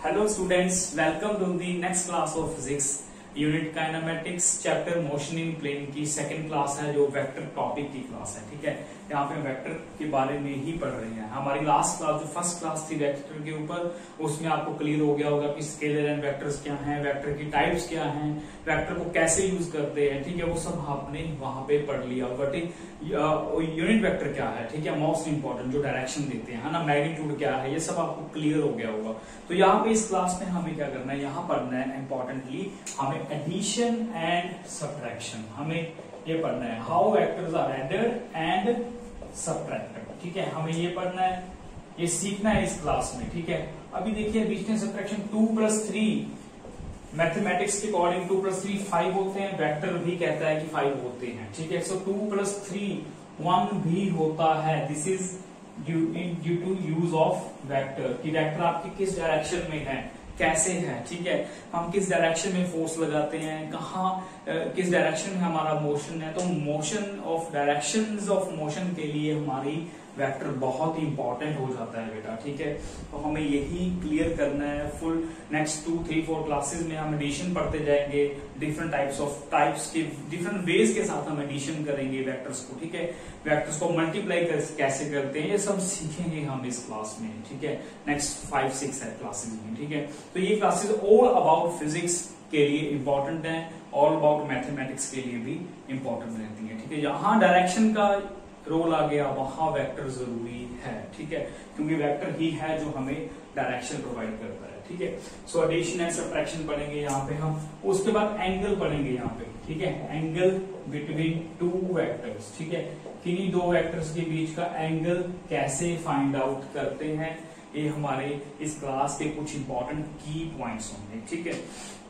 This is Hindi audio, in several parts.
Hello students, welcome to the next class of physics, unit kinematics chapter motion in plane की सेकंड क्लास है जो वेक्टर टॉपिक की क्लास है। ठीक है, यहाँ पे वेक्टर के बारे में ही पढ़ रहे हैं। हमारी लास्ट क्लास जो फर्स्ट क्लास थी वेक्टर के ऊपर, उसमें आपको क्लियर हो गया होगा कि स्केलर एंड वेक्टर्स क्या हैं, वेक्टर की टाइप्स क्या हैं, वेक्टर को कैसे यूज करते हैं। ठीक है, वो सब आपने वहां पे पढ़ लिया होगा। ठीक, यूनिट वेक्टर क्या है, ठीक है, मोस्ट इंपॉर्टेंट जो डायरेक्शन देते हैं, है ना, मैग्नीट्यूड क्या है, ये सब आपको क्लियर हो गया होगा। तो यहाँ पे इस क्लास में हमें क्या करना है, यहाँ पढ़ना है इंपॉर्टेंटली हमें एडिशन एंड सब्ट्रैक्शन। हमें ये पढ़ना है how vectors are added and subtracted. ठीक है, हमें ये पढ़ना है, ये सीखना है इस क्लास में। ठीक है, अभी देखिए एडिशन सब्ट्रैक्शन 2+3 मैथमेटिक्स के अकॉर्डिंग 2+3 5 होते हैं, वेक्टर भी कहता है कि 5 होते हैं। ठीक है, सो 2+3 1 भी होता है। This is due to use of vector कि वेक्टर आपके किस डायरेक्शन में है, कैसे है। ठीक है, हम किस डायरेक्शन में फोर्स लगाते हैं, कहाँ किस डायरेक्शन में हमारा मोशन है। तो motion of directions of motion के लिए हमारी वेक्टर बहुत ही इंपॉर्टेंट हो जाता है बेटा। ठीक है, तो हमें यही क्लियर करना है। फुल नेक्स्ट 2, 3, 4 क्लासेस में हम एडिशन पढ़ते जाएंगे, डिफरेंट टाइप्स के डिफरेंट वेज के साथ हम एडिशन करेंगे वेक्टर्स को। ठीक है, वेक्टर्स को मल्टीप्लाई कैसे करते हैं, ये सब सीखेंगे हम इस क्लास में। ठीक है, नेक्स्ट 5, 6 है क्लासेस में। ठीक है, तो ये क्लासेस ऑल अबाउट फिजिक्स के लिए इंपॉर्टेंट है, ऑल अबाउट मैथमेटिक्स के लिए भी इंपॉर्टेंट रहती है। ठीक है, जहां डायरेक्शन का रोल आ गया वहां वेक्टर जरूरी है। ठीक है, क्योंकि वेक्टर ही है जो हमें डायरेक्शन प्रोवाइड करता है। ठीक है, सो एडिशन एंड सब्ट्रैक्शन पढ़ेंगे यहाँ पे हम, उसके बाद एंगल पढ़ेंगे यहाँ पे। ठीक है, एंगल बिटवीन टू वेक्टर्स। ठीक है, किन्हीं दो वेक्टर्स के बीच का एंगल कैसे फाइंड आउट करते हैं, ये हमारे इस क्लास के कुछ इंपॉर्टेंट की पॉइंट्स होंगे। ठीक है,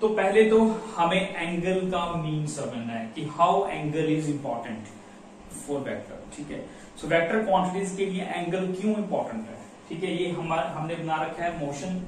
तो पहले तो हमें एंगल का मीन समझना है कि how angle is important for vector. ठीक है, सो वेक्टर क्वांटिटीज के लिए एंगल क्यों इंपॉर्टेंट है। ठीक है, ये हमने बना रखा है motion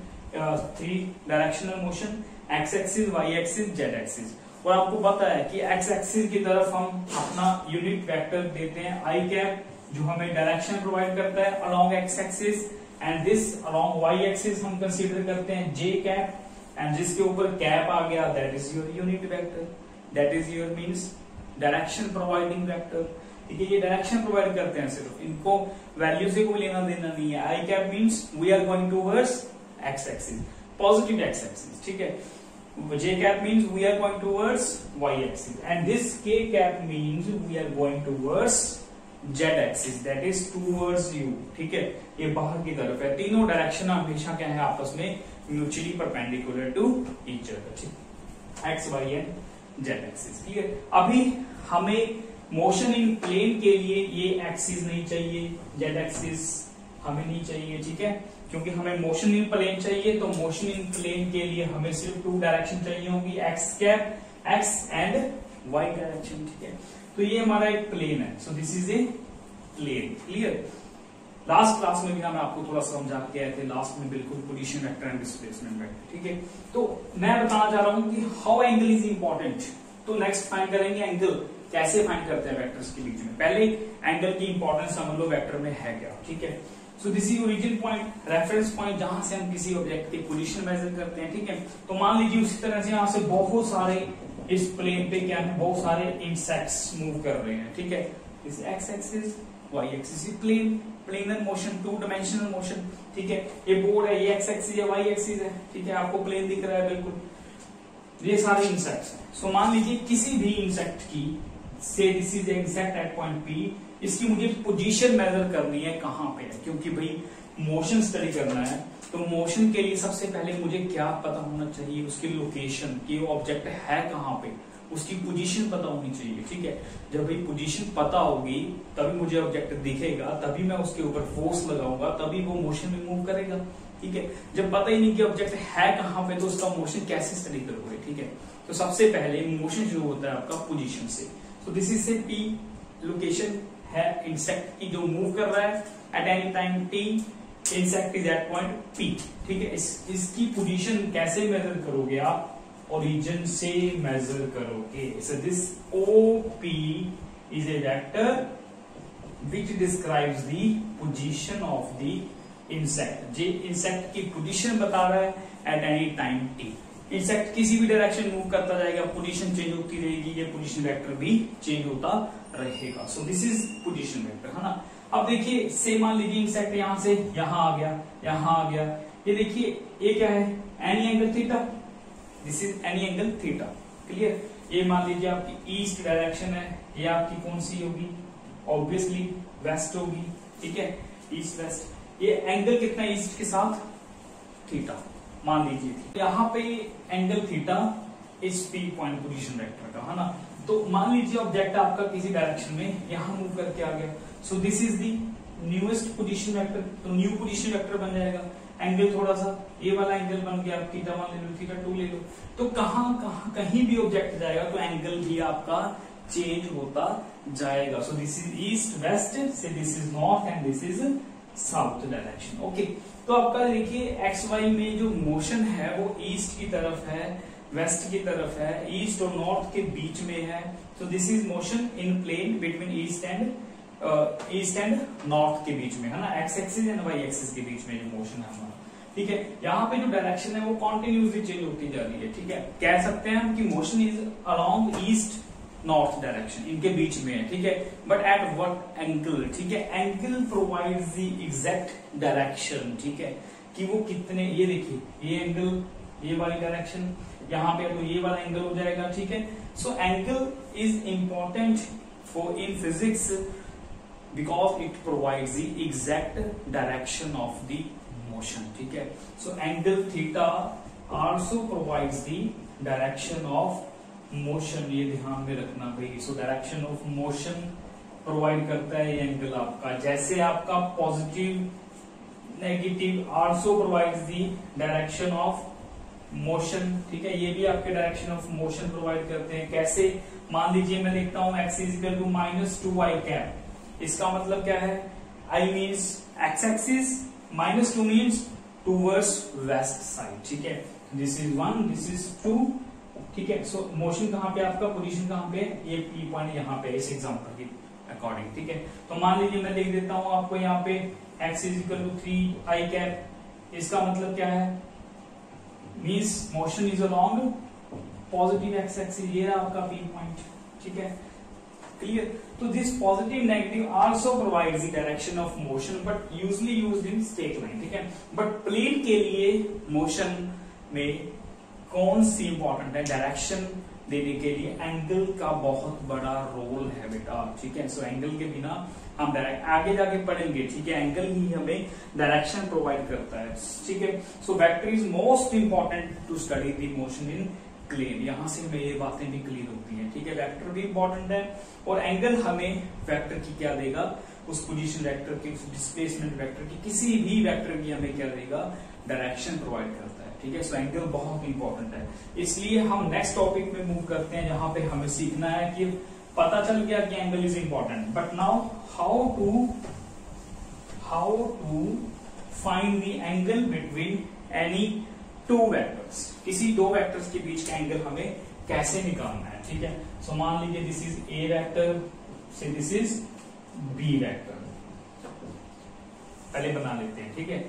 3 directional motion, x axis, y axis, z axis. और आपको पता है कि एक्स एक्सिस की तरफ हम अपना यूनिट वेक्टर देते हैं आई कैप, जो हमें डायरेक्शन प्रोवाइड करता है along x axis, and this along y axis हम कंसीडर करते हैं जे कैप, एंड जिसके ऊपर कैप आ गया that is your unit vector, that is your means direction providing vector. ठीक है, ये डायरेक्शन प्रोवाइड करते हैं, सिर्फ इनको वैल्यू से कोई लेना देना नहीं है। I cap means we are going towards x axis, positive x axis. ठीक है, J cap means we are going towards y axis, and this K cap means we are going towards Z axis, that is towards you. ठीक है, ये बाहर की तरफ है। तीनों डायरेक्शन हमेशा क्या है, आपस में mutually perpendicular to each other. ठीक, x y and z axis. ठीक है, अभी हमें मोशन इन प्लेन के लिए ये एक्सिस नहीं चाहिए, जेड एक्सिस हमें नहीं चाहिए। ठीक है, क्योंकि हमें मोशन इन प्लेन चाहिए, तो मोशन इन प्लेन के लिए हमें सिर्फ 2 डायरेक्शन चाहिए होगी, x cap, x and y direction. ठीक है, तो ये हमारा एक प्लेन है, so this is a plane. Clear, last class में भी हम आपको थोड़ा समझा के आए थे, लास्ट में बिल्कुल position vector and displacement vector. ठीक है, तो मैं बताना चाह रहा हूं कि हाउ एंगल इज इंपॉर्टेंट। तो नेक्स्ट फाइंड करेंगे एंगल कैसे फाइंड करते हैं वेक्टर्स के बीच में। पहले एंगल की इंपॉर्टेंस समझ लो वेक्टर में है क्या। ठीक है, so this is origin point, reference point, जहां से हम किसी ऑब्जेक्ट की पोजीशन मेजर करते हैं। ठीक है, तो मान लीजिए उसी तरह से यहां से बहुत सारे इस प्लेन पे क्या है, बहुत सारे इंसेक्ट्स मूव कर रहे हैं। ठीक है, this x axis, y axis, planar motion, 2 dimensional motion. ठीक है, ये बोर्ड है, ये एक्स एक्सिस है, वाई एक्सिस है। ठीक है, आपको प्लेन दिख रहा है बिल्कुल, ये सारे इंसेक्ट्स हैं। सो मान लीजिए किसी भी इंसेक्ट की, say this is insect at point P, इसकी मुझे पोजीशन मेजर करनी है कहां पे है, क्योंकि भाई मोशन स्टडी करना है। तो मोशन के लिए सबसे पहले मुझे क्या पता होना चाहिए, उसकी लोकेशन, कि वो ऑब्जेक्ट है कहां पे, उसकी पोजीशन पता होनी चाहिए। ठीक है, जब भाई पोजीशन पता होगी तभी मुझे ऑब्जेक्ट दिखेगा, तभी मैं उसके ऊपर फोर्स लगाऊंगा, तभी वो मोशन में मूव करेगा। ठीक है, जब पता ही नहीं कि ऑब्जेक्ट है कहां पे, तो उसका मोशन कैसे स्टडी करोगे। ठीक है, तो सबसे पहले मोशन शुरू होता है आपका पोजीशन से। So this is say P, location है इंसेक्ट की जो मूव कर रहा है at any time T, insect is at point P. ठीक है, इसकी पोजीशन कैसे मेजर करोगे आप, ओरिजिन से मेजर करोगे। So this O P is A vector which describes the position of the insect. जे इंसेक्ट की पोजीशन बता रहा है, at any time t। Insect किसी भी डायरेक्शन मूव करता जाएगा, पोजीशन चेंज होती रहेगी, ये पोजीशन वेक्टर भी चेंज होता रहेगा। सो दिस इज पोजीशन वेक्टर, है ना। अब देखिए से मान लीजिए इंसेक्ट यहां से यहां आ गया, यहां आ गया, ये देखिए ये क्या है, any angle theta, this is any angle theta, clear. ये मान लीजिए आपकी ईस्ट डायरेक्शन है, ये आपकी कौन सी होगी, ऑब्वियसली वेस्ट होगी, ठीक है, ईस्ट वेस्ट। ये एंगल कितना ईस्ट के साथ, थीटा मान लीजिए। यहाँ पे एंगल थीटा इस पी पॉइंट पोजीशन वेक्टर का, है ना। तो मान लीजिए ऑब्जेक्ट आपका किसी डायरेक्शन में यहां मूव करके आ गया, सो this is the newest position vector, तो न्यू पोजीशन वेक्टर बन जाएगा। एंगल थोड़ा सा ये वाला एंगल बन गया, आप थीटा 1 ले लो, थीटा 2 ले लो, तो कहीं भी ऑब्जेक्ट जाएगा तो एंगल भी आपका चेंज होता जाएगा। So this is east west, say this is north and this is south direction, okay. तो आपका देखिए एक्स वाई में जो मोशन है वो ईस्ट की तरफ है, वेस्ट की तरफ है, ईस्ट और नॉर्थ के बीच में है। So this is motion in plane between east and north के बीच में, है ना, x axis and y axis के बीच में जो मोशन है हमारा, ठीक है। यहाँ पे जो डायरेक्शन है वो कॉन्टिन्यूसली चेंज होती जा रही है, ठीक है। कह सकते हैं हम कि motion is along east north direction, इनके बीच में है, ठीक है। बट एट व्हाट एंगल, ठीक है, angle provides the exact direction, ठीक है, कि वो कितने, ये देखिए ये एंगल, ये वाली डायरेक्शन, यहाँ पे तो ये वाला एंगल हो जाएगा, ठीक है। So angle is important for in physics because it provides the exact direction of the motion, ठीक है। So angle theta also provides the direction of motion, ये ध्यान में रखना भाई। So direction of motion provide करता है ये एंगल आपका, जैसे आपका positive negative also provides the direction of motion, ठीक है। ये भी आपके डायरेक्शन ऑफ मोशन प्रोवाइड करते हैं। कैसे, मान लीजिए मैं लिखता हूं x is equal to -2y cap, इसका मतलब क्या है, I means x axis, -2 means towards west side, ठीक है। दिस इज 1, दिस इज 2, ठीक है। सो मोशन कहां पे आपका, पोजीशन कहां पे, ये पी पॉइंट यहाँ पे इस एग्जांपल के अकॉर्डिंग, ठीक है। तो मान लीजिए मैं लिख देता हूं आपको यहाँ पे x is equal to 3i cap, इसका मतलब क्या है, means motion is along positive x axis, ये रहा आपका पी पॉइंट, ठीक है, क्लियर। तो this positive negative also provides the direction of motion but usually used in straight line, ठीक है। बट प्लेन के लिए मोशन में कौन सी इंपॉर्टेंट है, डायरेक्शन देने के लिए एंगल का बहुत बड़ा रोल है बेटा, ठीक है। सो एंगल के बिना हम डायरेक्ट आगे जाके पढ़ेंगे, ठीक है, एंगल ही हमें डायरेक्शन प्रोवाइड करता है, ठीक है। So vector is most important to study the motion in plane, यहां से हमें ये बातें भी क्लियर होती हैं, ठीक है। वेक्टर भी इंपॉर्टेंट है और एंगल हमें वेक्टर की क्या देगा, उस पोजीशन वेक्टर की, उस डिस्प्लेसमेंट वेक्टर की, किसी भी वेक्टर की हमें क्या देगा, डायरेक्शन प्रोवाइड करता है, ठीक है। सो एंगल बहुत इंपॉर्टेंट है, इसलिए हम नेक्स्ट टॉपिक में मूव करते हैं जहां पे हमें सीखना है कि पता चल गया कि angle is important, but now how to find the angle between any two vectors, किसी दो वेक्टर्स के बीच का एंगल हमें कैसे निकालना है, ठीक है। सो मान लीजिए this is A vector, say this is B vector, पहले बना लेते हैं, ठीक है।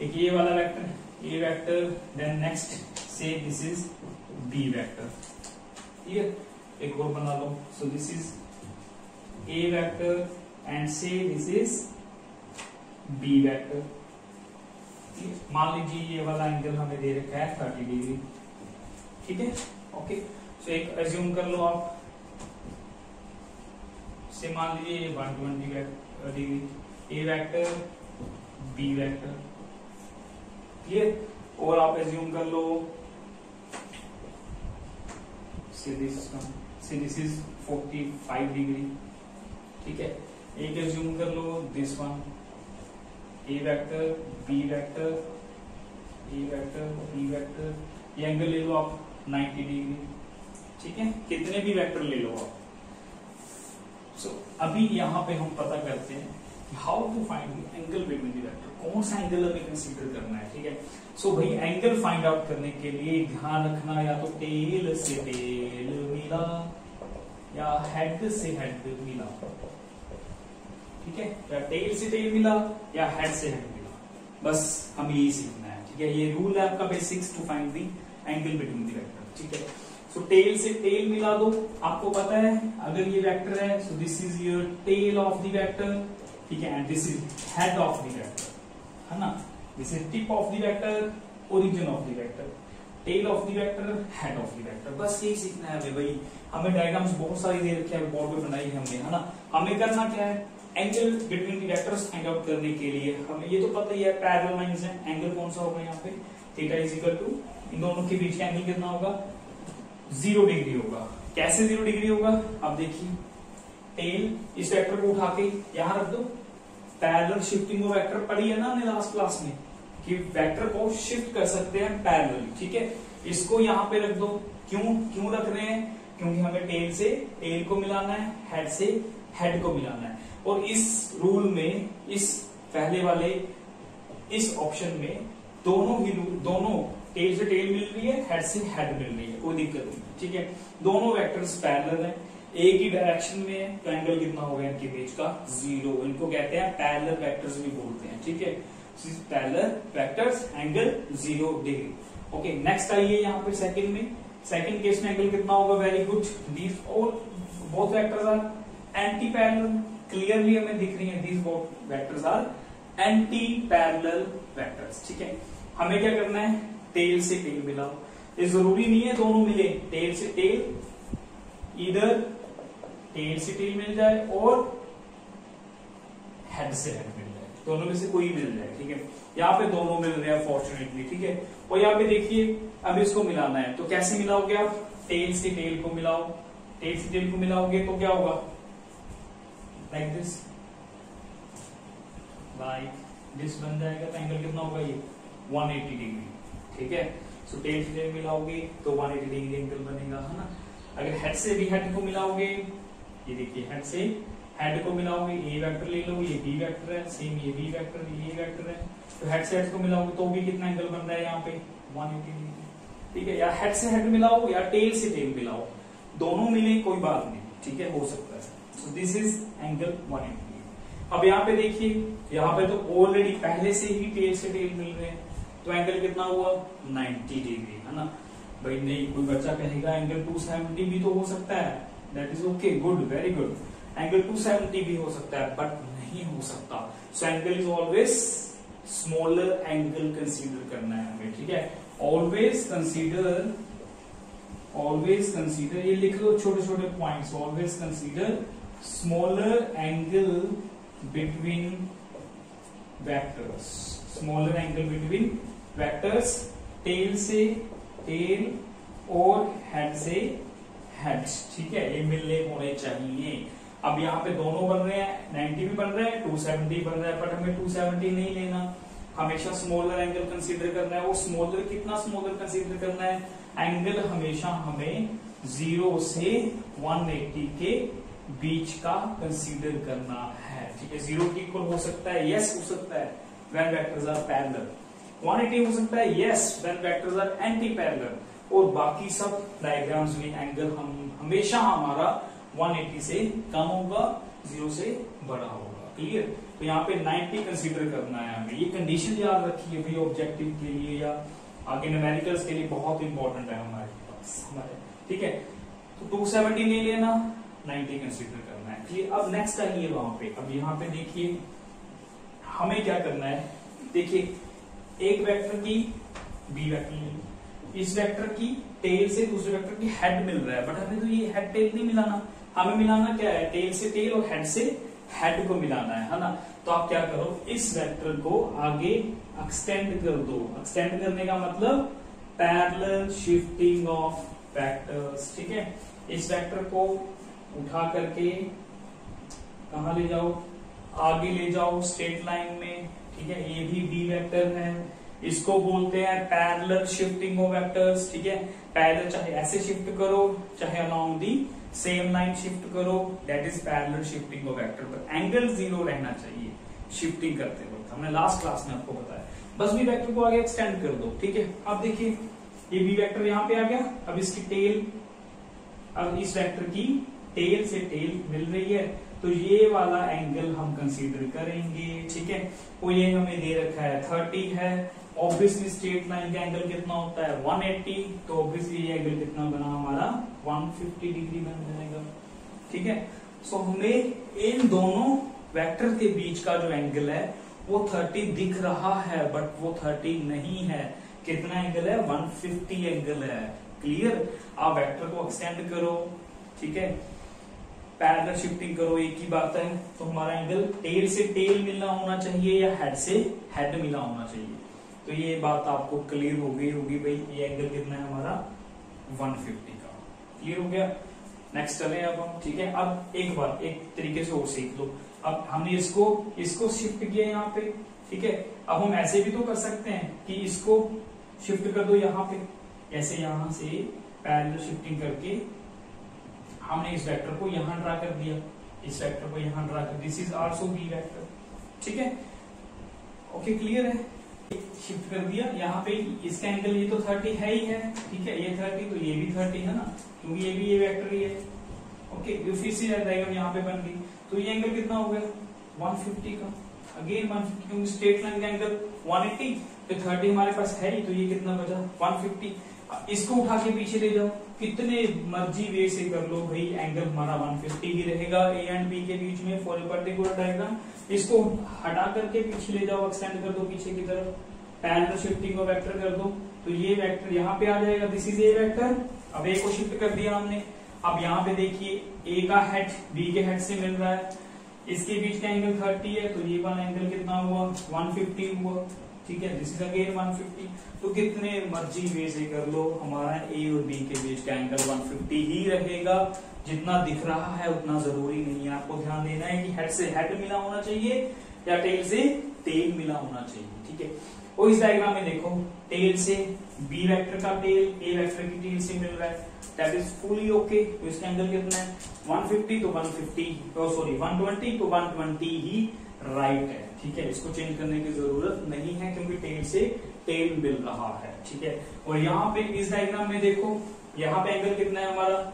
एक ये वाला vector A vector, then next say this is B vector, clear. एक और बना लो, so this is A vector and say this is B vector, मान लीजिए ये वाला एंगल हमें दे रखा है 30 डिग्री, ठीक है, ओके। सो एक एज्यूम कर लो आप, से मान लीजिए 120 डिग्री, ए वेक्टर बी वेक्टर, क्लियर। और आप एज्यूम कर लो से दिस इज 45 डिग्री, ठीक है। एक एज्यूम कर लो this one, A vector B vector, A vector B vector, ये एंगल ले लो आप 90 डिग्री, ठीक है, कितने भी वेक्टर ले लो आप। सो अभी यहां पे हम पता करते हैं कि how to find the angle between the vector, कौन सा एंगल हमें कंसीडर करना है, ठीक है। सो भाई एंगल फाइंड आउट करने के लिए ध्यान रखना, या तो टेल से टेल मिला या हेड से हेड मिला, ठीक है, या टेल से टेल मिला या हेड से हेड मिला, बस हमें यही सीखना है, ठीक है, ये रूल है आपका basics to find the angle between the vector. ठीक है, सो टेल से टेल मिला दो, आपको पता है अगर ये वेक्टर है so this is your tail of the vector, ठीक है, and this is head of the vector, है ना, this is tip of the vector, origin of the vector, tail of the vector, head of the vector. बस यही सीखना है हमें भाई। हमें डायग्राम्स बहुत सारी दे रखी है, बोर्ड पे बनाई है हमने, है ना। हमें करना क्या है, angle between the vectors find out करने के लिए हमें ये तो पता ही है पैरेलल लाइंस है, एंगल कौन सा होगा यहाँ पे, थीटा इज इक्वल टू, इन दोनों के बीच का एंगल कितना होगा, 0 डिग्री होगा। कैसे 0 डिग्री होगा, अब देखिए टेल इस वेक्टर को उठा के यहां रख दो, पैरेलल शिफ्टिंग वो वेक्टर पढ़ी है ना हमने लास्ट क्लास में कि वेक्टर को शिफ्ट कर सकते हैं पैरेलली, ठीक है, इसको यहां पे रख दो। क्यों रख रहे हैं, क्योंकि हमें टेल से टेल को मिलाना है, हेड से हेड को मिलाना है, और इस रूल में, इस पहले वाले इस ऑप्शन में दोनों टेल से टेल मिल रही है, हेड से हेड मिल रही है, कोई दिक्कत नहीं, ठीक है। दोनों वेक्टर्स पैरेलल हैं, एक ही डायरेक्शन में है, तो एंगल कितना हो गया इनके बीच का, 0। इनको कहते हैं पैरेलल वेक्टर्स भी बोलते हैं, ठीक है, parallel vectors, angle 0 degree. Okay, next आइए यहाँ पे सेकंड में, सेकंड केस में एंगल कितना होगा, very good, these all both vectors are anti parallel, clearly हमें दिख रही है, these both vectors are anti parallel vectors, ठीक है। हमें क्या करना है, टेल से टेल मिलाओ, ये जरूरी नहीं है दोनों मिले, टेल से टेल, इधर टेल से टेल मिल जाए और हेड से हेड मिल जाए, दोनों में से कोई मिल जाए, ठीक है। यहाँ पे दोनों मिल रहे हैं फॉर्चुनेटली, ठीक है। और यहाँ पे देखिए अब इसको मिलाना है, तो कैसे मिलाओगे आप, टेल से टेल को मिलाओ, टेल से टेल को मिलाओगे तो क्या होगा, लाइक दिस, लाइक दिस बन जाएगा, तो एंगल कितना होगा ये 180 डिग्री, ठीक है। सो टेल से टेल मिलाओगे तो 180 डिग्री एंगल बनेगा, है ना। अगर हेड से भी हेड को मिलाओगे, ये देखिए हेड से हेड को मिलाओगे, ए वेक्टर ले लो, ये बी वेक्टर है, सेम ये बी वेक्टर, ये वेक्टर है, तो हेड से हेड को मिलाओगे तो भी कितना एंगल बन रहा है यहाँ पे 180 डिग्री, ठीक है। या हेड से हेड मिलाओ या टेल से टेल मिलाओ, दोनों मिले कोई बात नहीं, ठीक है, हो सकता है। So this is angle 180 degree. अब यहाँ पे देखिए, यहाँ पे तो ऑलरेडी पहले से ही टेल से टेल मिल रहे हैं, तो एंगल कितना हुआ 90 डिग्री, है ना। भाई नहीं, कोई बच्चा कहेगा एंगल 270 भी तो हो सकता है, that is okay, good, very good, angle 270 भी हो सकता है, बट नहीं हो सकता। So angle is always smaller angle consider करना है हमें, ठीक है। ऑलवेज कंसीडर, ये लिख लो छोटे छोटे points, always consider smaller angle between vectors, smaller angle between vectors, tail से टेल और हेड से हेड, ठीक है, ये मिलने होने चाहिए। अब यहाँ पे दोनों बन रहे हैं, 90 भी बन रहे हैं, 270 बन रहा है, बट हमें 270 नहीं लेना, हमेशा स्मॉलर एंगल कंसीडर करना है। वो स्मॉलर, कितना स्मॉलर कंसीडर करना है, एंगल हमेशा हमें 0 से 180 के बीच का कंसीडर करना है, ठीक है। 0 के इक्वल हो सकता है, यस हो सकता है, व्हेन वेक्टर्स आर पैरेलल। 180 हो सकता है, yes, when vectors are anti parallel. और बाकी सब डायग्राम्स में एंगल हम हमेशा हमारा 180 से कम होगा, 0 से बड़ा होगा, क्लियर। तो यहाँ पे 90 कंसीडर करना है हमें, ये कंडीशन याद रखिए भाई, ऑब्जेक्टिव के लिए या आगे न्यूमेरिकल्स के लिए बहुत इंपॉर्टेंट है हमारे पास, ठीक है। तो 270 नहीं लेना, 90 कंसीडर करना है, क्लियर। अब नेक्स्ट आइए वहां पे, अब यहाँ पे देखिए हमें क्या करना है, देखिए एक वेक्टर की बी वेक्टर, इस वेक्टर की टेल से दूसरे वेक्टर की हेड मिल रहा है, बट हमें तो ये हेड टेल नहीं मिलाना, हमें मिलाना क्या है, टेल से टेल और हेड से हेड को मिलाना है ना। तो आप क्या करो, इस वेक्टर को आगे एक्सटेंड कर दो। एक्सटेंड करने का मतलब पैरेलल शिफ्टिंग ऑफ वेक्टर्स, ठीक है। इस वेक्टर को उठा करके कहा ले जाओ, आगे ले जाओ स्ट्रेट लाइन में, ठीक है। ये भी बी वेक्टर है, इसको बोलते हैं पैरेलल शिफ्टिंग ऑफ वेक्टर्स, ठीक है। पैरेलल चाहे ऐसे शिफ्ट करो, चाहे along the same line shift करो, that is parallel shifting of vector. पर एंगल 0 रहना चाहिए शिफ्टिंग करते वक्त, हमने लास्ट क्लास में आपको बताया। बस बी वेक्टर को आगे एक्सटेंड कर दो, ठीक है। अब देखिए ये बी वेक्टर यहाँ पे आ गया, अब इसकी टेल, अब इस वेक्टर की टेल से टेल मिल रही है, तो ये वाला एंगल हम कंसीडर करेंगे, ठीक है। वो ये हमें दे रखा है 30 है, ऑब्वियसली स्ट्रेट लाइन का एंगल कितना होता है 180, तो ऑब्वियसली ये एंगल कितना बना हमारा 150 डिग्री बन जाएगा। ठीक है, सो हमें इन दोनों वेक्टर के बीच का जो एंगल है वो 30 दिख रहा है, बट वो 30 नहीं है। कितना एंगल है 150 एंगल है। क्लियर, आप वेक्टर को एक्सटेंड करो, ठीक है, पैरेलल शिफ्टिंग करो, एक ही बात है। तो हमारा एंगल टेल से टेल मिलना होना चाहिए या हेड से हेड मिलना होना चाहिए। तो ये बात आपको क्लियर हो गई होगी भाई, ये एंगल कितना है हमारा 150 का। क्लियर हो गया, नेक्स्ट चले अब हम। ठीक है, अब एक बार एक तरीके से और सीख लो। अब हमने इसको शिफ्ट किया यहाँ पे, ठीक है। अब हम ऐसे भी तो कर सकते हैं कि इसको शिफ्ट कर दो यहाँ पे, ऐसे यहां से पैरेलल शिफ्टिंग करके हमने इस वेक्टर को यहां ड्रा कर दिया, इस वेक्टर को यहां ड्रा कर, this is also be vector. ठीक है, ओके, क्लियर है। शिफ्ट कर दिया यहाँ पे, इसका एंगल ये तो 30 है ही है, ठीक है, ये 30 तो ये भी 30 है ना, क्योंकि ये भी ये वेक्टर ही है। ओके, ये फिर से डायग्राम यहाँ पे बन गई, तो ये एंगल कितना हो गया 150 का, अगेन 150, क्योंकि स्ट्रेट लाइन का एंगल 180, तो 30 हमारे पास है ही, तो ये कितना बचा 150। इसको उठा के पीछे ले जाओ, कितने मर्जी वे से कर लो भाई, एंगल हमारा 150 ही रहेगा ए एंड बी के बीच में फॉर ए पर्टिकुलर डायग्राम। इसको हटा करके पीछे ले जाओ, एक्सटेंड कर दो पीछे की तरफ, पैरेलल शिफ्टिंग को वेक्टर कर दो, तो ये वेक्टर यहाँ पे आ जाएगा, दिस इज ए वेक्टर। अब ए को शिफ्ट कर दिया हमने, अब यहाँ पे देखिए ए का हेड बी के हेड से मिल रहा है, इसके बीच का एंगल 30 है, तो ये वाला एंगल कितना हुआ 150 हुआ। ठीक है, दिस इज अगेन 150। तो कितने मर्जी वे से कर लो, हमारा ए और बी के बीच का एंगल 150 ही रहेगा। जितना दिख रहा है उतना जरूरी नहीं है, आपको ध्यान देना है कि हेड से हेड मिला होना चाहिए या टेल से टेल मिला होना चाहिए। ठीक है, और इस डायग्राम में देखो, टेल से बी वेक्टर का टेल ए वेक्टर की टेल से मिल रहा है, दैट इज फुली ओके। तो इसका एंगल कितना है 150 तो 150, सॉरी 120 तो 120 ही राइट है। ठीक है, इसको चेंज करने की जरूरत नहीं है, क्योंकि टेल से टेल मिल रहा है। ठीक है, और यहाँ पे इस डायग्राम में देखो, यहाँ पे एंगल कितना है हमारा,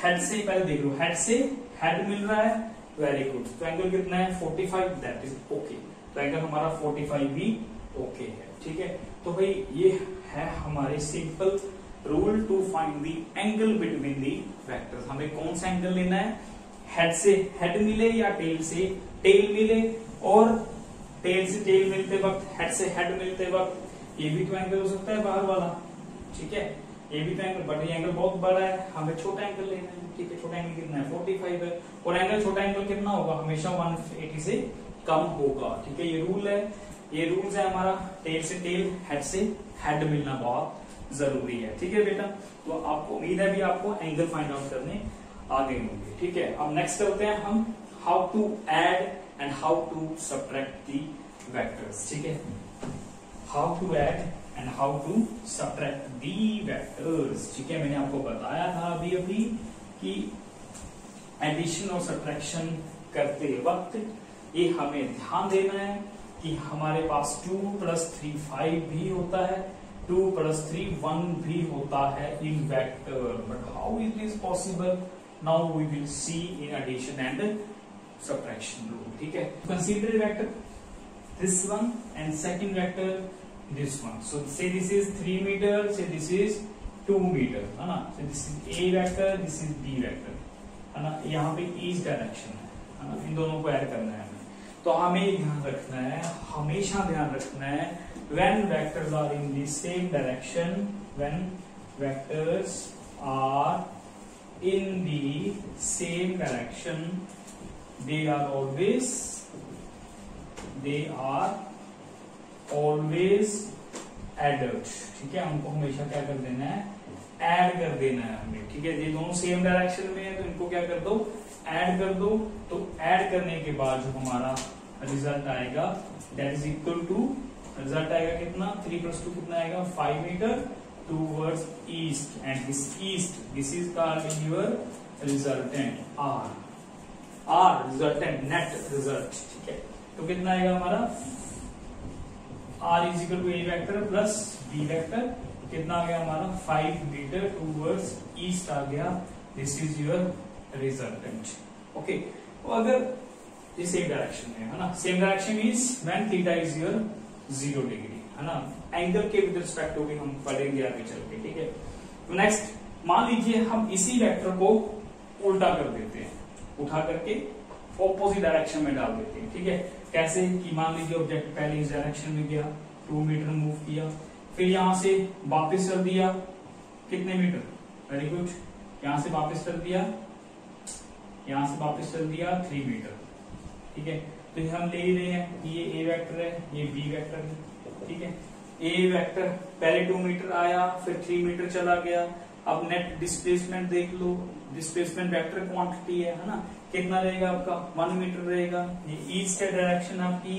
हेड से पहले देख लो, हेड से हेड मिल रहा है, वेरी गुड। तो एंगल कितना है 45, दैट इज ओके। तो एंगल हमारा 45 भी ओके है। ठीक है, तो भाई ये है हमारे simple rule to find the angle between the vectors. हमें कौन सा एंगल लेना है, हेड से हेड मिले या टेल से टेल मिले, और टेल से टेल मिलते वक्त, हेड से हेड मिलते वक्त, ये भी तो एंगल हो सकता है बाहर वाला। ठीक है, ये भी तो एंगल, बट ये एंगल बहुत बड़ा है, हमें छोटा एंगल लेना है। ठीक है, छोटा एंगल कितना है 45 है, और एंगल छोटा एंगल कितना होगा, हमेशा 180 से कम होगा। ठीक है, ये रूल है, ये रूल्स है हमारा, टेल से टेल हेड से हेड मिलना बहुत जरूरी है। ठीक है बेटा, तो आपको उम्मीद है भी आपको एंगल फाइंड आउट करने आ गए होंगे। ठीक है, अब नेक्स्ट करते हैं हम how to add and how to subtract the vectors. ठीक है, how to add and how to subtract the vectors. ठीक है, मैंने आपको बताया था अभी अभी कि एडिशन और सब्ट्रैक्शन करते वक्त ये हमें ध्यान देना है कि हमारे पास 2 + 3 5 भी होता है, 2 + 3 1 भी होता है in vector, but how it is possible, now we will see in addition and subtraction rule. ठीक है, consider vector this one and second vector this one. So say this is 3 meter, say this is 2 meter, है ना। So this is A vector, this is B vector, है ना। यहाँ पे ईस्ट डायरेक्शन है ना, इन दोनों को ऐड करना है हमें। तो हमें ध्यान रखना है, हमेशा ध्यान रखना है, when vectors are in the same direction, when vectors are in the same direction, they are always added। ठीक है, हमको हमेशा क्या कर देना है, ऐड कर देना है हमें। ठीक है, ये दोनों सेम डायरेक्शन में है, तो इनको क्या कर दो, ऐड कर दो। तो ऐड करने के बाद जो हमारा रिजल्ट आएगा, that is equal to, result आएगा कितना, 3 + 2 कितना आएगा 5 meter towards east, and this east, this is called your resultant R resultant net result. ठीक है, तो कितना आएगा हमारा R = A vector plus B vector, कितना आ गया हमारा 5 मीटर टूवर्ड्स ईस्ट आ गया, this is your resultant. Okay, तो अगर ये सेम डायरेक्शन में है ना, same direction means when theta is your 0 degree, है ना, एंगल के विद रिस्पेक्ट टू भी हम पढ़ेंगे आगे चल के, ठीक है। तो नेक्स्ट मान लीजिए हम इसी वेक्टर को उल्टा कर देते हैं, उठा करके ऑपोजिट डायरेक्शन में डाल देते हैं, ठीक है। कैसे कि मान लीजिए ऑब्जेक्ट पहले इस डायरेक्शन में गया, 2 मीटर मूव किया, फिर यहां से वापस कर दिया कितने मीटर, वेरी गुड, यहां से वापस कर दिया, यहां से वापस कर दिया 3 मीटर, ठीक है। तो ये हम ले रहे हैं कि ये ए वेक्टर है, ये बी वेक्टर है, ठीक है। ए वेक्टर पहले 2 मीटर आया, फिर 3 मीटर चला गया। अब नेट डिस्प्लेसमेंट देख लो, डिस्प्लेसमेंट वेक्टर क्वांटिटी है ना, कितना रहेगा आपका 1 मीटर रहेगा। ये ईस्ट डायरेक्शन आपकी,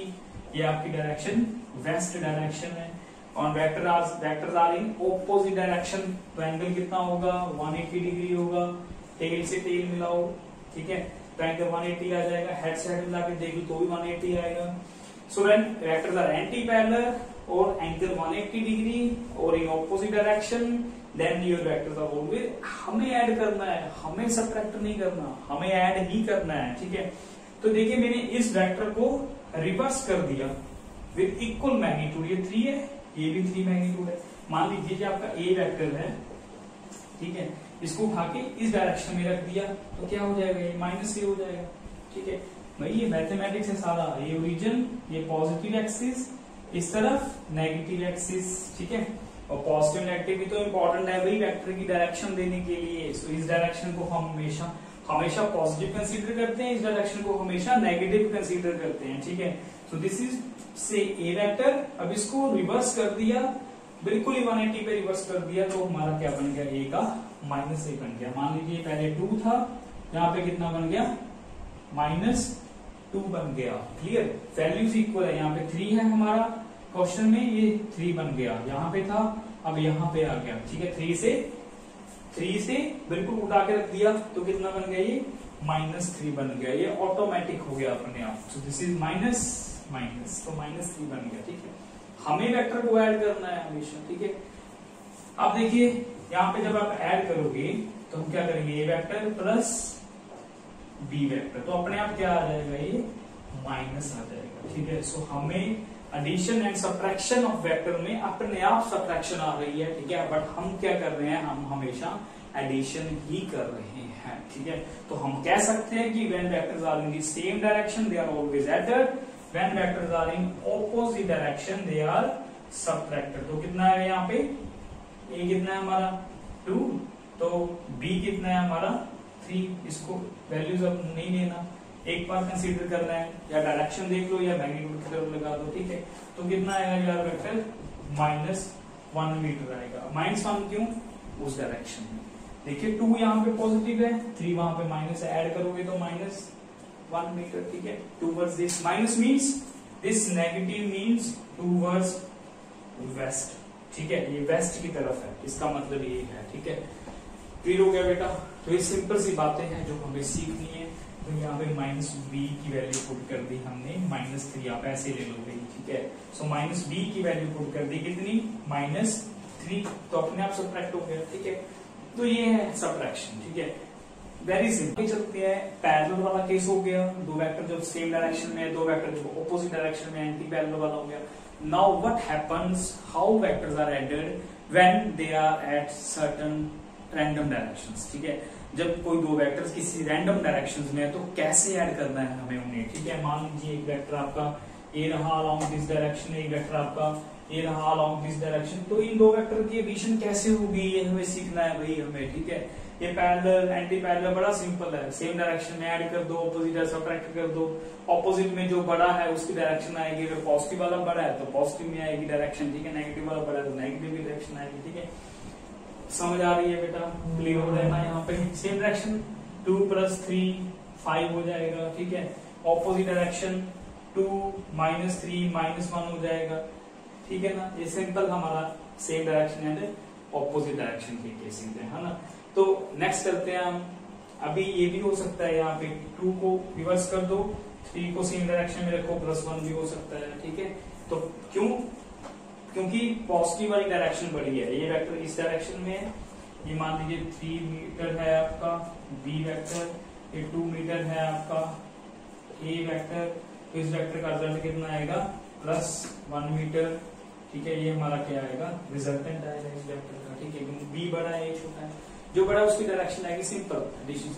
ये आपकी डायरेक्शन वेस्ट डायरेक्शन है, और vectors are in opposite direction, तो एंगल कितना होगा 180 डिग्री होगा, टेल से टेल मिलाओ, ठीक है, तो एंगल 180 आ जाएगा, हेड से हेड मिला के देख लो तो भी 180 आएगा। So when vectors are anti parallel और एंगल 180 डिग्री और in opposite direction, then your vectors are always, हमें ऐड करना है, हमें सब्ट्रैक्ट नहीं करना, हमें ऐड ही करना है, ठीक है। तो देखिए मैंने इस वेक्टर को रिवर्स कर दिया विद इक्वल मैग्नीट्यूड, ये 3 है, ये भी 3 मैग्नीट्यूड है। मान लीजिए कि आपका ए वेक्टर है, ठीक है, इसको उठा के इस डायरेक्शन में रख दिया तो क्या हो जाएगा, ये माइनस ए हो जाएगा, ठीक है भाई। ये मैथमेटिक्स है सारा, ये ओरिजिन, ये पॉजिटिव एक्सिस, इस तरफ नेगेटिव एक्सिस, ठीक है। और पॉजिटिव नेगेटिव भी तो इंपॉर्टेंट है भाई वेक्टर की डायरेक्शन देने के लिए। सो इस डायरेक्शन को हम हमेशा पॉजिटिव कंसीडर करते हैं, इस डायरेक्शन को हमेशा नेगेटिव कंसीडर करते हैं, ठीक है। सो दिस इज से ए वेक्टर, अब इसको रिवर्स कर दिया, बिल्कुल ही 180 पे रिवर्स कर दिया, तो हमारा क्या बन गया, ए का माइनस ए बन गया। मान लीजिए पहले 2 था, यहाँ पे कितना बन गया -2 बन गया, क्लियर। वैल्यूज इक्वल है, यहाँ पे 3 है हमारा क्वेश्चन में, ये 3 बन गया, यहाँ पे था अब यहाँ पे आ गया, ठीक है। 3 से बिल्कुल उठा के रख दिया तो कितना बन गया, ये -3 बन गया, ये ऑटोमेटिक हो गया अपने आप। सो दिस इज माइनस, तो -3 बन गया, ठीक है। हमें वेक्टर को ऐड करना है हमेशा, ठीक है। अब देखिए यहाँ पे जब आप ऐड करोगे तो हम क्या करेंगे, ए वेक्टर प्लस बी वेक्टर, तो अपने आप क्या आ जाएगा, ये माइनस आ जाएगा, ठीक है। सो हमें addition and subtraction of vector में अपने आप सब्ट्रैक्शन आ रही है, ठीक है, बट हम क्या कर रहे हैं, हम हमेशा एडिशन ही कर रहे हैं, ठीक है। तो हम कह सकते हैं कि when vectors are in the same direction they are always added, when vectors are in opposite direction they are subtracted. तो कितना है यहाँ पे, ए कितना है हमारा 2, तो बी कितना है हमारा 3, इसको वैल्यूज अब नहीं लेना, एक बार कंसीडर करना है, या डायरेक्शन देख लो या मैग्नीट्यूड की तरफ लगा दो, ठीक है। तो कितना आएगा यार वेक्टर, -1 मीटर आएगा। -1 क्यों, उस डायरेक्शन में, देखिए 2 यहाँ पे पॉजिटिव है, 3 वहां पे माइनस है, ऐड करोगे तो -1 मीटर, ठीक है। Towards this, minus means this, negative means towards west, ठीक है, ये वेस्ट की तरफ है, इसका मतलब ये है, ठीक है। क्लियर हो गया बेटा। तो ये सिंपल सी बातें हैं जो हमें सीखनी है। तो यहाँ पे -b की वैल्यू पुट कर दी हमने, -3 आप ऐसे ले लो भाई, ठीक है। सो -b की वैल्यू पुट कर दी कितनी, -3, तो अपने आप सब्ट्रैक्ट हो गया, ठीक है। तो ये है सब्ट्रैक्शन, ठीक है, वेरी सिंपल। चलते हैं पैरेलल वाला केस हो गया, 2 वेक्टर जो सेम डायरेक्शन में, 2 वेक्टर जो ऑपोजिट डायरेक्शन में, एंटी पैरेलल वाला हो गया। Now what happens, how vectors are added when they are at certain random directions, ठीक है। जब कोई 2 वेक्टर्स किसी रैंडम डायरेक्शंस में है तो कैसे ऐड करना है हमें उन्हें, ठीक है। मान लीजिए एक वेक्टर आपका ए रहा अलोंग दिस डायरेक्शन, एक वेक्टर आपका ए रहा अलोंग दिस डायरेक्शन, तो इन 2 वेक्टर की एडिशन कैसे होगी ये हमें सीखना है भाई हमें, ठीक है। ये पैरेलल एंटी पैरेलल बड़ा सिंपल है, सेम डायरेक्शन में ऐड कर दो, ऑपोजिट सब्ट्रैक्ट कर दो, ऑपोजिट में जो बड़ा है उसकी डायरेक्शन आएगी, अगर पॉजिटिव वाला बड़ा है तो पॉजिटिव में आएगी डायरेक्शन, ठीक है, नेगेटिव वाला बड़ा है तो नेगेटिव की डायरेक्शन आएगी, ठीक है। समझ आ रही है बेटा, क्लियर हो जाएगा। यहाँ पे सेम डायरेक्शन 2 + 3 5 हो जाएगा, ठीक है। ऑपोजिट डायरेक्शन 2 -3 -1 हो जाएगा, ठीक है ना। ये सिंपल हमारा same direction and opposite direction के केसेस है ना। तो नेक्स्ट करते हैं हम, अभी ये भी हो सकता है, यहाँ पे 2 को रिवर्स कर दो, 3 को सेम डायरेक्शन में रखो, +1 भी हो सकता है, ठीक है। तो क्यों, क्योंकि पॉजिटिव वाली डायरेक्शन बड़ी है, ये वेक्टर इस डायरेक्शन में है, ये मान लीजिए 3 मीटर है आपका बी वेक्टर, ये 2 मीटर है आपका ए वेक्टर, तो इस वेक्टर का रिजल्ट कितना आएगा, +1 मीटर, ठीक है, ये हमारा क्या आएगा, रिजल्टेंट आएगा इस वेक्टर का। ठीक है, बी बड़ा है, ए छोटा है, जो बड़ा है उसकी डायरेक्शन आएगी सिंपल एडिशन।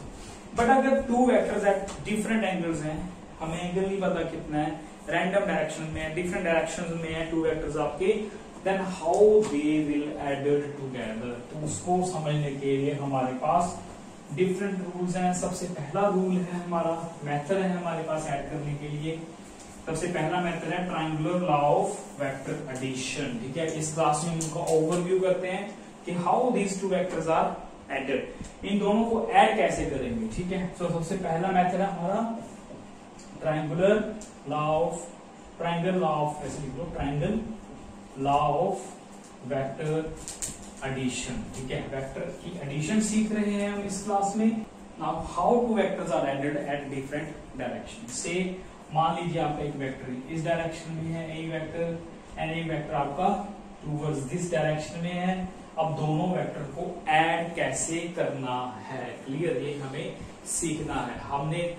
बट अगर two vectors eight different angles हैं, हमें एंगल नहीं पता कितना है, रैंडम डायरेक्शन में है, डिफरेंट डायरेक्शंस में है टू वेक्टर्स आपके, then how they will added together. तो उसको समझने के लिए हमारे पास डिफरेंट रूल्स हैं। सबसे पहला रूल है हमारा, मेथड है हमारे पास ऐड करने के लिए। सबसे पहला मेथड है triangular law of vector addition. ठीक है, इस क्लास में इनका ओवरव्यू करते हैं कि how these two vectors are added, इन दोनों को ऐड कैसे करेंगे। ठीक है, तो सबसे पहला मेथड है हमारा triangular law of, triangle law of, ऐसे लिख लो, triangle law of vector addition. ठीक है, वेक्टर की एडिशन सीख रहे हैं हम इस क्लास में। Now how two vectors are added at different direction. Say मान लीजिए आपका एक वेक्टर इस डायरेक्शन में है, ए वेक्टर, एंड ए वेक्टर आपका टूवर्ड्स दिस डायरेक्शन में है। अब दोनों वेक्टर को ऐड कैसे करना है, क्लियर, ये हमें सीखना है। हमने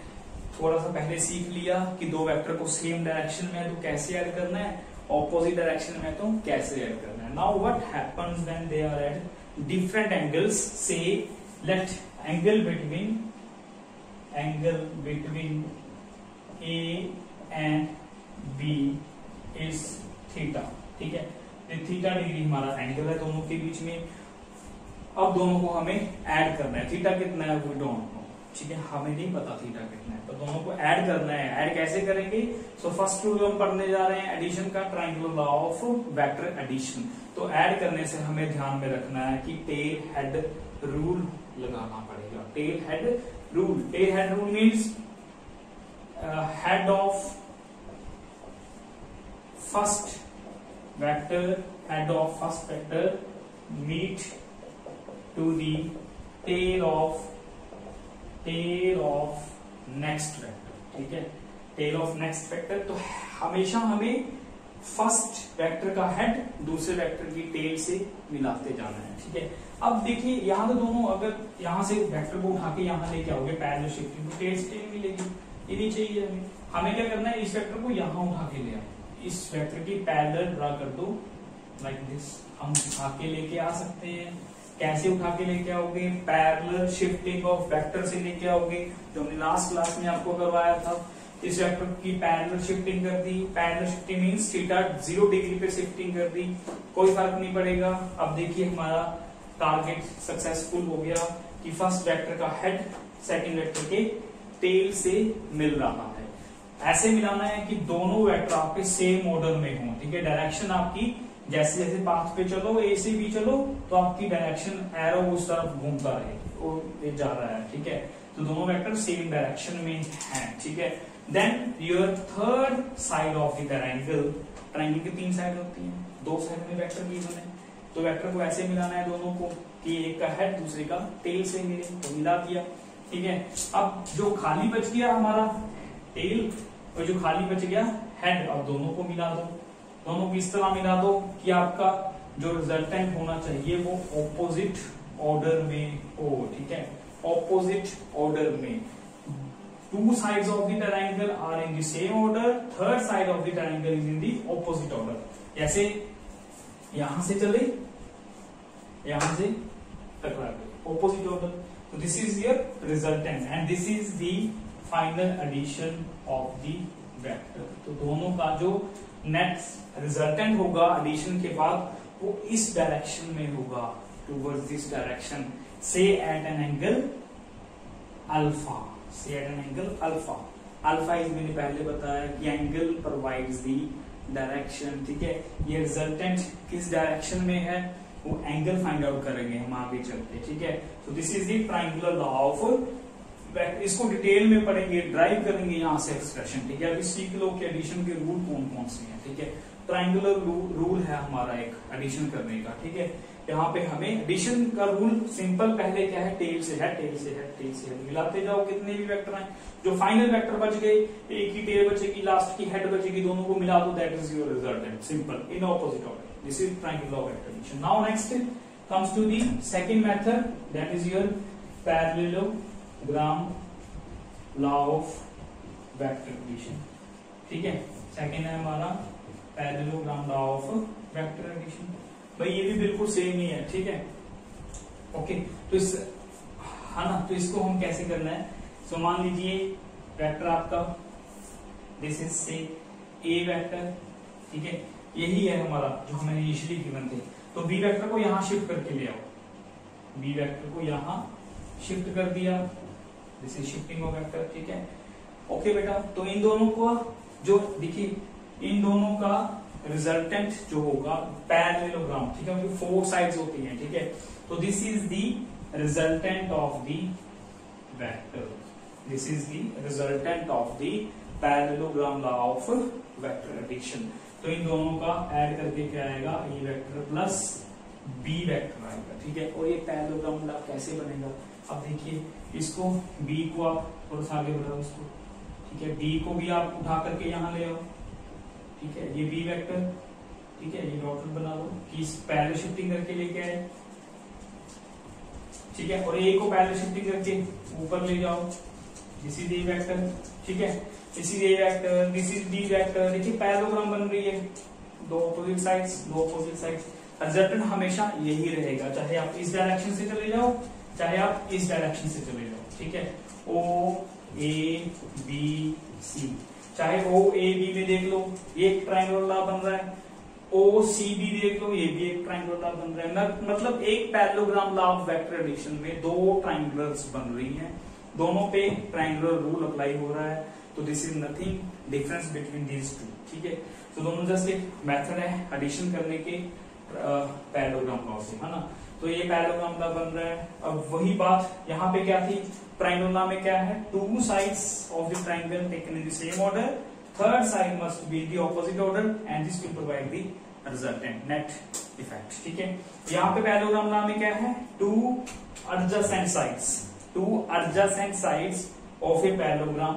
थोड़ा सा पहले सीख लिया कि दो वेक्टर को सेम डायरेक्शन में है तो कैसे ऐड करना है, ऑपोजिट डायरेक्शन में तो कैसे ऐड करना है। Now what happens when they are at different angles. Say let angle between A and B is theta. ठीक है, थीटा डिग्री हमारा एंगल है दोनों के बीच में। अब दोनों को हमें ऐड करना है। थीटा कितना है वी डोंट नो, ठीक है, हमें नहीं पता थीटा कितना है, तो दोनों को ऐड करना है। ऐड कैसे करेंगे, सो फर्स्ट रूल हम पढ़ने जा रहे हैं एडिशन का, triangular law of vector addition. तो ऐड करने से हमें ध्यान में रखना है कि टेल हेड रूल लगाना पड़ेगा। Tail head rule, tail head rule means head of first vector meet to the tail of next vector. ठीक है, टेल ऑफ नेक्स्ट वेक्टर। तो हमेशा हमें फर्स्ट वेक्टर का हेड दूसरे वेक्टर की टेल से मिलाते जाना है। ठीक है, अब देखिए यहाँ तो दोनों, अगर यहाँ से वेक्टर को उठा के यहाँ लेके आओगे पैरेलल शिफ्टिंग, तो टेल से टेल मिलेगी, ये नहीं चाहिए हमें। हमें क्या करना है, इस वेक्टर को यहाँ उठा के ले आओ, इस वेक्टर की पैरेलल ड्रा कर दो लाइक दिस। हम उठा के लेके आ सकते हैं। कैसे उठा के लेके आओगे, पैरेलल शिफ्टिंग ऑफ वेक्टर से लेके आओगे, जो हमने लास्ट क्लास में आपको करवाया था। इस वेक्टर की पैरेलल शिफ्टिंग कर दी। Parallel shifting means theta 0 degree पे शिफ्टिंग कर दी, कोई फर्क नहीं पड़ेगा। अब देखिए हमारा टारगेट सक्सेसफुल हो गया कि फर्स्ट वेक्टर का हेड सेकंड वेक्टर के टेल से मिल रहा है। ऐसे मिलाना है कि दोनों वेक्टर आपके सेम ऑर्डर में हों। ठीक है, डायरेक्शन आपकी जैसे जैसे पाथ पे चलो, ए से बी चलो, तो आपकी डायरेक्शन एरो उस तरफ घूमता रहे, वो ये जा रहा है। ठीक है, तो दोनों वेक्टर सेम डायरेक्शन में हैं। ठीक है, then your third side of the triangle, triangle की 3 साइड होती हैं, 2 साइड में वेक्टर गिवन है, तो वेक्टर को ऐसे मिलाना है दोनों को कि एक का हेड दूसरे का टेल से मिले, तो मिला दिया। ठीक है, अब जो खाली बच गया हमारा टेल और जो खाली बच गया हेड, अब दोनों को मिला दो। दोनों को इस तरह मिला दो कि आपका जो रिजल्टेंट होना चाहिए वो ऑपोजिट ऑर्डर में हो। ठीक है, ऑपोजिट ऑर्डर में। 2 sides of the triangle are in the same order, third side of the triangle is in the opposite order। जैसे यहां से चले, यहां से टकरा गए, ऑपोजिट ऑर्डर। तो this is your resultant and this is the final addition of the vector. तो दोनों का जो नेट रिजल्टेंट होगा एडिशन के बाद, वो इस डायरेक्शन में होगा, towards this direction. Say at an angle alpha, say at an angle alpha. Alpha is मैंने पहले बताया कि एंगल प्रोवाइड्स दी डायरेक्शन। ठीक है, ये रिजल्टेंट किस डायरेक्शन में है वो एंगल फाइंड आउट करेंगे हम आगे चलते। ठीक है, तो this is the triangular law of, इसको डिटेल में पढ़ेंगे, ड्राइव करेंगे यहाँ से एक्सप्रेशन। ठीक है, अभी सीख लो कि एडिशन के रूल कौन कौन से हैं। ठीक है, ट्रायंगुलर रूल है हमारा एक एडिशन करने का। ठीक है, यहाँ पे हमें एडिशन का रूल सिंपल, पहले क्या है, टेल से है, टेल से है, टेल से है, मिलाते जाओ कितने भी वेक्टर हैं। जो फाइनल वेक्टर बच गए, एक की टेल बचेगी, लास्ट की हेड बचेगी, दोनों को मिला दो, that is your resultant, simple, in opposite order. This is triangular law of vector addition. Now next comes to the second method, that is your parallelogram law of vector addition. ठीक है, सेकंड है हमारा parallelogram law of vector addition. भाई ये भी बिल्कुल सेम ही है, ठीक है। ओके, तो इस है ना, तो इसको हम कैसे करना है। सो मान लीजिए वेक्टर आपका दिस इज से ए वेक्टर, ठीक है, यही है हमारा जो हमें इनिशियली गिवन थे। तो बी वेक्टर को यहां शिफ्ट करके ले आओ, बी वेक्टर को यहां शिफ्ट कर दिया, this is shifting of vector, ठीक है। ओके बेटा, तो इन दोनों को जो देखिए, इन दोनों का रिजल्टेंट जो होगा पैरेललोग्राम, ठीक है, जो 4 साइड्स होती हैं, ठीक है। तो this is the resultant of the vector, this is the resultant of the parallelogram law of vector addition. तो इन दोनों का ऐड करके क्या आएगा, A vector plus B vector आएगा, ठीक है। और ये पैरेललोग्राम लॉ कैसे बनेगा, अब देखिए, इसको बी को आप थोड़ा सा आगे बढ़ाओ इसको, ठीक है, बी को भी आप उठा करके यहां ले आओ, ठीक है, ये बी वेक्टर, ठीक है, ये डॉट बना लो कि पैरेलल शिफ्टिंग करके लेके आए, ठीक है। और ए को पैरेलल शिफ्टिंग करके ऊपर ले जाओ, दिस इज ए वेक्टर, ठीक है, this is A vector, this is B vector. देखिए पैरेललोग्राम बन रही है, दो अपोजिट साइड्स। रिजल्टेंट हमेशा यही रहेगा, चाहे आप इस डायरेक्शन से चले जाओ, चाहे आप इस डायरेक्शन से चले जाओ, ठीक है। ओ ए बी सी, चाहे ओ ए बी में देख लो, ये एक ट्रायंगुलर लॉ बन रहा है, ओ सी बी देख लो, ये भी एक ट्रायंगुलर लॉ बन रहा है। मतलब एक parallelogram law of vector addition में दो ट्रायंगुलर्स बन रही हैं, दोनों पे ट्रायंगुलर रूल अप्लाई हो रहा है। तो this is nothing difference between these two, ठीक है। तो दोनों जस्ट एक मेथड है एडिशन करने के पैरेललोग्राम लॉ से, है ना। तो ये पैरेललोग्राम लॉ बन रहा है। अब वही बात यहाँ पे क्या थी, ट्रायंगुलर लॉ में क्या है, 2 sides of the triangle taken in the same order, third side must be the opposite order and this will provide the resultant net effect, ठीक है। यहाँ पे पैरेललोग्राम लॉ में क्या है, 2 adjacent sides of a parallelogram,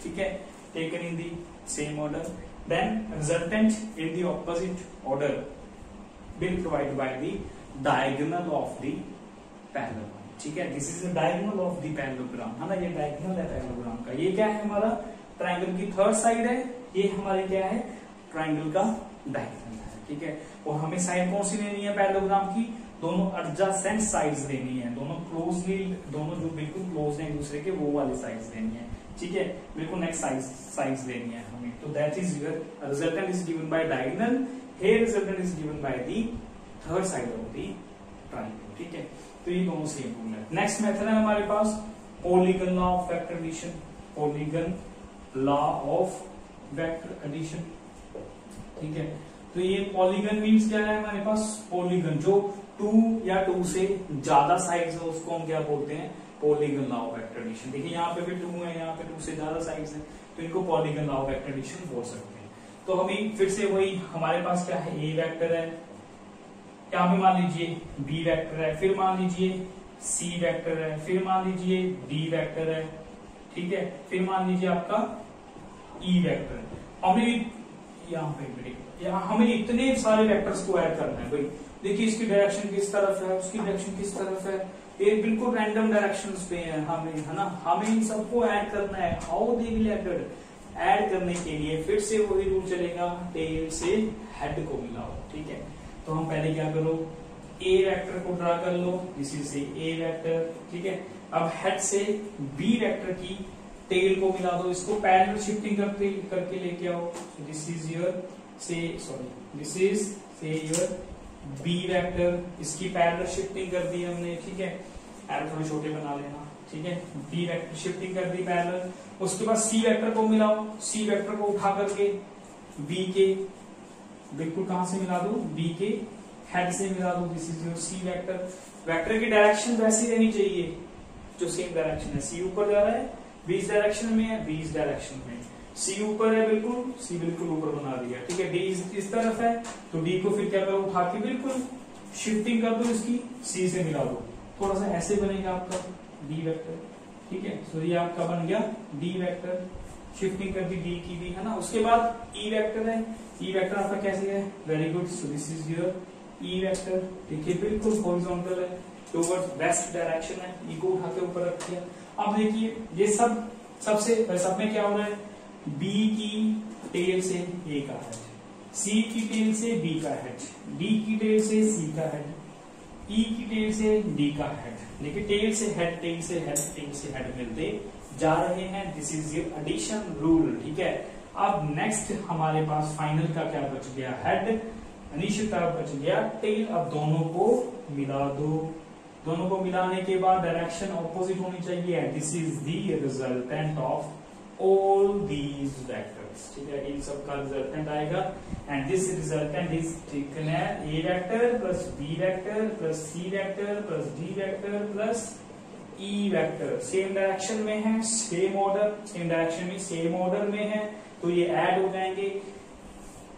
ठीक है, taken in the same order, then resultant in the opposite order will provided by the diagonal of the parallelogram, ठीक है। This is the diagonal of the parallelogram, है ना, ये डायगोनल है पैरेललोग्राम का। ये क्या है, हमारा ट्रायंगल की थर्ड साइड है, ये हमारे क्या है, ट्रायंगल का डायगोनल है, ठीक है। और हमें साइड कौन सी लेनी है पैरेललोग्राम की, दोनों एडजेसेंट साइड्स लेनी है, दोनों क्लोजली, दोनों जो बिल्कुल क्लोज है एक दूसरे के, वो वाली साइड्स लेनी है, ठीक है, बिल्कुल नेक्स्ट साइड्स लेनी है हमें। तो that is your resultant is given by diagonal, here resultant is given by the third side of the triangle, ठीक है। तो ये दोनों सेम रूल है। नेक्स्ट मेथड है हमारे पास polygon law of vector addition, polygon law of vector addition, ठीक है। तो ये पॉलीगन मींस क्या है हमारे पास, पॉलीगन जो 2 या 2 से ज्यादा साइड्स है उसको हम क्या बोलते हैं, polygon law of vector addition. देखिए यहाँ पे भी 2 है, यहाँ पे 2 से ज्यादा साइड्स है, तो इनको polygon law of vector addition बोल सकते हैं। तो हमें फिर से वही, हमारे पास क्या है, ए वेक्टर है, यहाँ पे मान लीजिए बी वेक्टर है, फिर मान लीजिए सी वेक्टर है, फिर मान लीजिए डी वेक्टर है, ठीक है, फिर मान लीजिए आपका ई वेक्टर है। हमें यहाँ पे हमें इतने सारे वेक्टर्स को ऐड करना है भाई। देखिए इसकी डायरेक्शन किस तरफ है, उसकी डायरेक्शन किस तरफ है, ये बिल्कुल रैंडम डायरेक्शंस पे है हमें, है ना। हमें इन सबको ऐड करना है। हाउ दे विल ऐड करने के लिए फिर से वही रूल चलेगा, टेल से हेड को मिलाओ, ठीक है। तो हम पहले क्या करो, ए वेक्टर को ड्रा कर लो, दिस इज से ए वेक्टर, ठीक है। अब हेड से बी वेक्टर की टेल को मिला दो, इसको पैरेलल शिफ्टिंग करके लेके आओ। This is your this is से योर बी वेक्टर, इसकी पैरेलल शिफ्टिंग कर दी हमने, ठीक है। एरो थोड़े छोटे बना लेना, ठीक है। बी वेक्टर शिफ्टिंग कर दी पैरेलल। उसके बाद सी वेक्टर को मिलाओ, सी वेक्टर को उठा करके बी के बिल्कुल कहां से मिला दो, बी के हेड से मिला दो, this is your C vector. Vector की डायरेक्शन वैसी रहनी चाहिए जो सेम डायरेक्शन है, सी ऊपर जा रहा है, बी इस डायरेक्शन में है, बी इस डायरेक्शन में, सी ऊपर है बिल्कुल, सी बिल्कुल ऊपर बना दिया, ठीक है। डी इस तरफ है, तो डी को फिर क्या करो, उठा के बिल्कुल शिफ्टिंग कर दो, इसकी सी से मिला दो, थोड़ा सा ऐसे बनेगा आपका डी वेक्टर, ठीक है। तो ये आपका बन गया डी वेक्टर, शिफ्टिंग कर दी डी की भी, है ना। उसके बाद ई वेक्टर है, ई वेक्टर आपका कैसे है, very good, so this is your E vector, देखिए बिल्कुल हॉरिजॉन्टल है, टुवर्ड्स वेस्ट डायरेक्शन है, ई को उठा के ऊपर रख दिया। अब देखिए ये सब में क्या हो रहा है, बी की टेल से ए का है, सी की टेल से बी का हेड, डी की टेल से सी का हेड, ई की टेल से डी का हेड। देखिए टेल से हेड, टेल से हेड, टेल से हेड मिलते जा रहे हैं। This is your addition rule, ठीक है। अब नेक्स्ट हमारे पास फाइनल का क्या बच गया, हेड, इनिशियल का बच गया टेल। अब दोनों को मिला दो, दोनों को मिलाने के बाद डायरेक्शन ऑपोजिट होनी चाहिए। This is the resultant of all these vectors, ठीक है, इन सब का रिजल्टेंट आएगा। And this resultant is taken as A vector plus B vector plus C vector plus D vector plus E vector. Same direction में है, सेम ऑर्डर, सेम डायरेक्शन में सेम ऑर्डर में है, तो ये ऐड हो जाएंगे।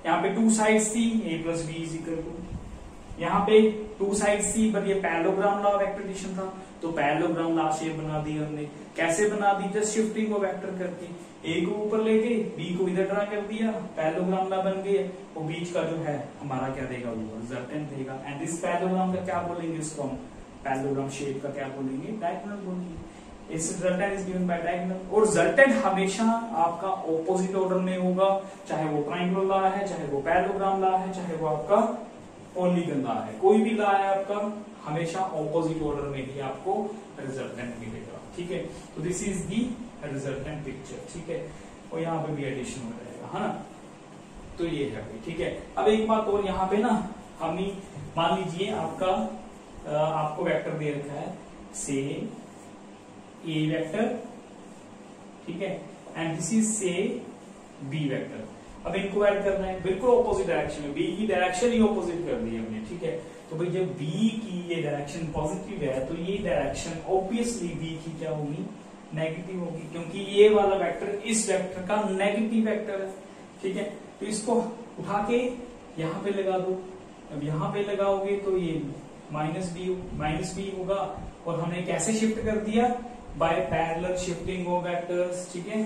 यहाँ पे टू साइड्स थी, A plus B is equal to, यहाँ पे टू साइड्स थी बट ये parallelogram law of vector addition था, तो पैरेललोग्राम लॉ शेप बना दी हमने। कैसे बना दी, जस्ट शिफ्टिंग को वेक्टर करके, ए को ऊपर ले गए, बी को इधर ड्रा कर दिया, पैरेललोग्राम लॉ बन गया। वो बीच का जो है हमारा क्या देगा, वो रिजल्टेंट देगा। एंड दिस पैरेललोग्राम का क्या बोलेंगे, इसको हम पैरेललोग्राम शेप का क्या बोलेंगे, डायगोनल बोलेंगे। इस resultant is given by diagonal. और रिजल्टेंट हमेशा आपका ऑपोजिट ऑर्डर में होगा, चाहे वो ट्रायंगुलर लॉ है, चाहे वो पैरेललोग्राम लॉ है, चाहे वो आपका पॉलीगन लॉ है, कोई भी लॉ है आपका, हमेशा ऑपोजिट ऑर्डर में ही आपको रिजल्टेंट मिलेगा, ठीक है। तो this is the resultant picture, ठीक है। और यहाँ पे भी एडिशन हो जाएगा, है ना। तो ये है भाई, ठीक है। अब एक बात और यहाँ पे ना, हम मान लीजिए आपको वेक्टर दे रखा है से ए वेक्टर, ठीक है, एंड दिस इज से बी वेक्टर। अब इनको ऐड करना है बिल्कुल ऑपोजिट डायरेक्शन में, बी की डायरेक्शन ही ऑपोजिट कर दी हमने, ठीक है। तो भाई जब बी की ये डायरेक्शन पॉजिटिव है तो ये डायरेक्शन ऑब्वियसली बी की क्या होगी, नेगेटिव होगी, क्योंकि ये वाला वेक्टर इस वेक्टर का नेगेटिव वेक्टर है, ठीक है। तो इसको उठा के यहाँ पे लगा दो। अब यहाँ पे लगाओगे तो ये माइनस बी होगा। और हमने कैसे शिफ्ट कर दिया, by parallel shifting of vectors, ठीक है।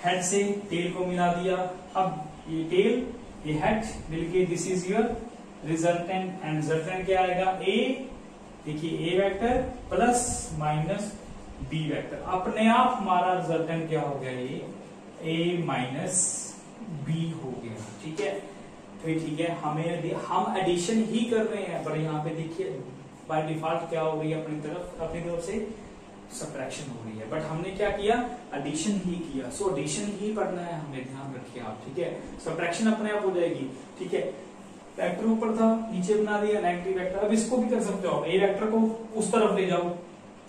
हेड से टेल को मिला दिया। अब ये टेल, ये हेड मिलके this is your resultant. And resultant क्या आएगा, ए, देखिए A vector plus minus B vector. अपने आप हमारा रिजल्टेंट क्या हो गया, ये ए माइनस बी हो गया, ठीक है। तो ठीक है, हम एडिशन ही कर रहे हैं, पर यहाँ पे देखिए बाय डिफॉल्ट क्या हो रही है, अपनी तरफ से सब्ट्रैक्शन हो रही है, बट हमने क्या किया, एडिशन ही किया। सो एडिशन ही करना है हमें, ध्यान रखिए आप, ठीक है। सब्ट्रैक्शन अपने आप हो जाएगी, ठीक है। वेक्टर ऊपर था, नीचे बना दिया नेगेटिव वेक्टर। अब इसको भी कर सकते हो, ए वेक्टर को उस तरफ ले जाओ,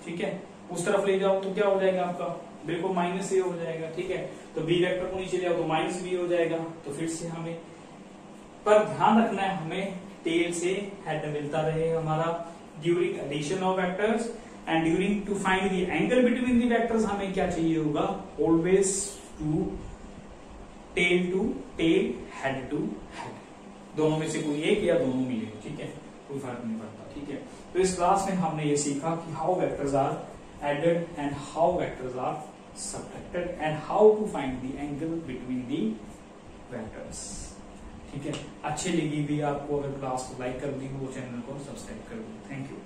ठीक है, उस तरफ ले जाओ तो क्या हो जाएगा आपका, बिल्कुल माइनस ए हो जाएगा, ठीक है। तो बी वेक्टर को नीचे ले आओ तो माइनस बी हो जाएगा। तो फिर से हमें पर ध्यान रखना है, हमें टेल से हेड मिलता रहे हमारा during addition of vectors. And during to find the angle between the vectors हमें क्या चाहिए होगा, always to tail, head to head, दोनों में से कोई एक या दोनों मिले, ठीक है, कोई फर्क नहीं पड़ता, ठीक है। तो इस क्लास में हमने ये सीखा कि how vectors are added and how vectors are subtracted and how to find the angle between the vectors, ठीक है। अच्छी लगी भी आपको, अगर क्लास को लाइक कर दी, वो चैनल को सब्सक्राइब कर दी। Thank you.